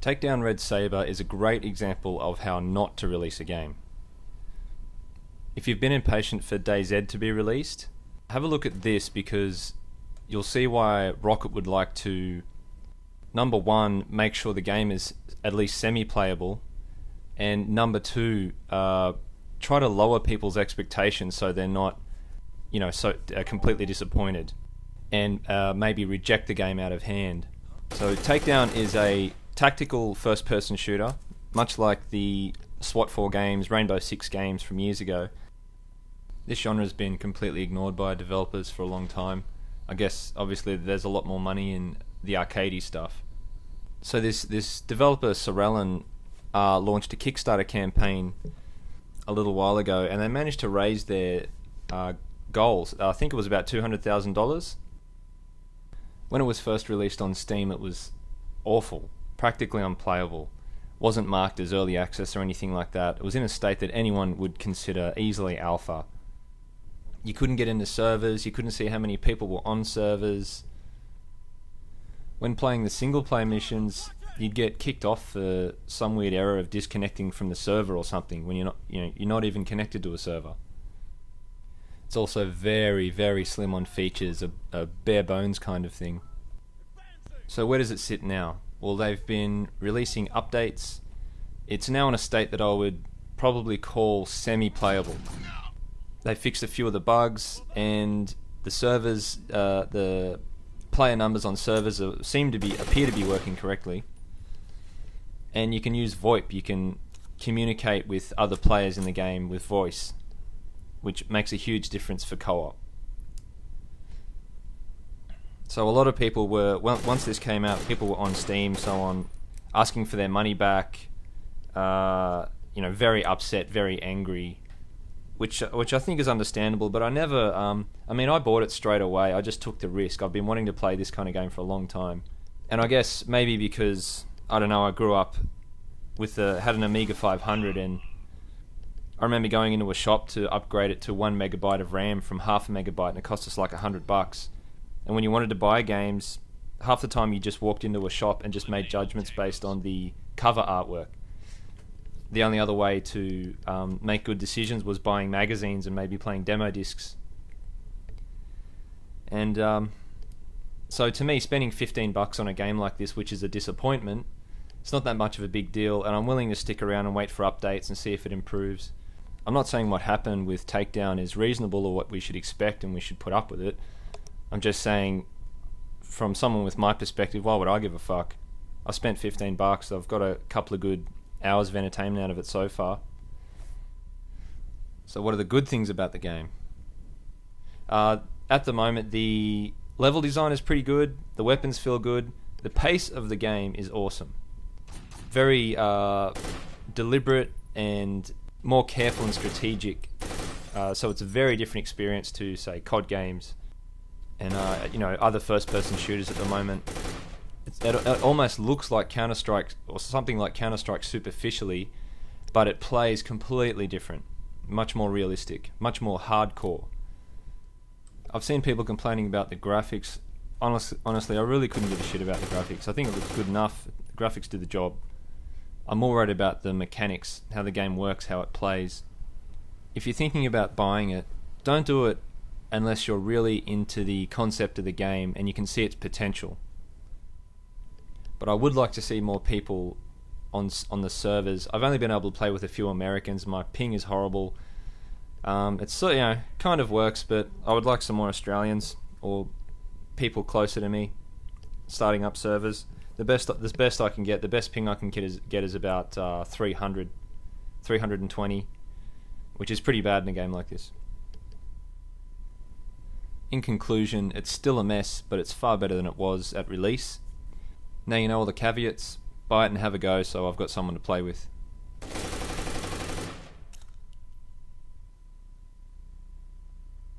Takedown Red Sabre is a great example of how not to release a game. If you've been impatient for DayZ to be released, have a look at this because you'll see why Rocket would like to, number one, make sure the game is at least semi-playable, and number two, try to lower people's expectations so they're not, completely disappointed, and maybe reject the game out of hand. So Takedown is a tactical first-person shooter, much like the SWAT 4 games, Rainbow Six games from years ago. This genre has been completely ignored by developers for a long time. I guess, obviously, there's a lot more money in the arcadey stuff. So this developer, Serellan, launched a Kickstarter campaign a little while ago, and they managed to raise their goals. I think it was about $200,000. When it was first released on Steam, it was awful, practically unplayable. Wasn't marked as early access or anything like that. It was in a state that anyone would consider easily alpha. You couldn't get into servers, you couldn't see how many people were on servers. When playing the single player missions, you'd get kicked off for some weird error of disconnecting from the server or something when you're not even connected to a server. It's also very, very slim on features, a bare bones kind of thing. So where does it sit now? Well, they've been releasing updates. It's now in a state that I would probably call semi-playable. They fixed a few of the bugs, and the servers, the player numbers on servers appear to be working correctly. And you can use VoIP. You can communicate with other players in the game with voice, which makes a huge difference for co-op. So a lot of people were, once this came out, people were on Steam, so on, asking for their money back, very upset, very angry, which I think is understandable, but I never, I bought it straight away. I just took the risk. I've been wanting to play this kind of game for a long time. And I guess maybe because, I don't know, I grew up had an Amiga 500, and I remember going into a shop to upgrade it to 1 megabyte of RAM from half a megabyte, and it cost us like $100. And when you wanted to buy games, half the time you just walked into a shop and just made judgments based on the cover artwork. The only other way to make good decisions was buying magazines and maybe playing demo discs. And so to me, spending $15 on a game like this, which is a disappointment, it's not that much of a big deal, and I'm willing to stick around and wait for updates and see if it improves. I'm not saying what happened with Takedown is reasonable or what we should expect and we should put up with it. I'm just saying, from someone with my perspective, why would I give a fuck? I spent $15. I've got a couple of good hours of entertainment out of it so far. So what are the good things about the game? At the moment, the level design is pretty good. The weapons feel good. The pace of the game is awesome. Very deliberate and more careful and strategic. So it's a very different experience to, say, COD games and other first-person shooters at the moment. It almost looks like Counter-Strike or something like Counter-Strike superficially, but it plays completely different, much more realistic, much more hardcore. I've seen people complaining about the graphics. Honestly, I really couldn't give a shit about the graphics. I think it looks good enough. The graphics do the job. I'm more worried about the mechanics, how the game works, how it plays. If you're thinking about buying it, don't do it unless you're really into the concept of the game and you can see its potential. But I would like to see more people on the servers. I've only been able to play with a few Americans. My ping is horrible. It's kind of works, but I would like some more Australians or people closer to me starting up servers. The best I can get, the best ping I can get is about 320, which is pretty bad in a game like this. In conclusion, it's still a mess, but it's far better than it was at release. Now you know all the caveats. Buy it and have a go, so I've got someone to play with.